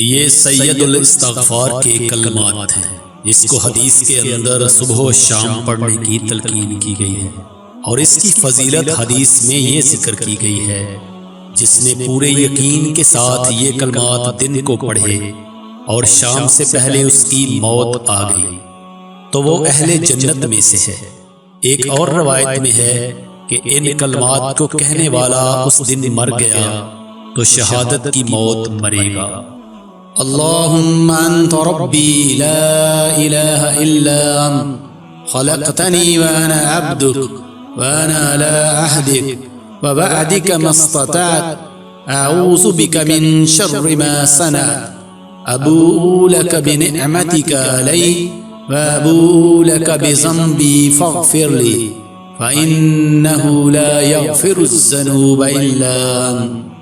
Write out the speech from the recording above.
ये सैयदुल इस्तिग़फ़ार के कलमात हैं, इसको हदीस के अंदर सुबह व शाम पढ़ने की तलकीन की गई है और इसकी फजीलत हदीस में ये जिक्र की गई है, जिसने पूरे यकीन के साथ ये कलमात दिन को पढ़े और शाम से पहले उसकी मौत आ गई तो वो अहले जन्नत में से है। एक और रवायत में है कि इन कलमात को कहने वाला उस दिन मर गया तो शहादत की मौत मरेगा। अल्लाहुम्मा अंता रब्बी ला इलाहा इल्ला अंत खलक़तनी व अना अब्दुक व अना अला अहदिक व बअदिक मस्ततअत अऊज़ु बिका मिन शर्रि मा सनअत अबूउ लक बिनिअमतिक अलैहि व अबूउ लक बिज़ंबी फ़ग़फ़िर ली फ़इन्नहु ला यग़फ़िरुज़्ज़ुनूब इल्ला अंत।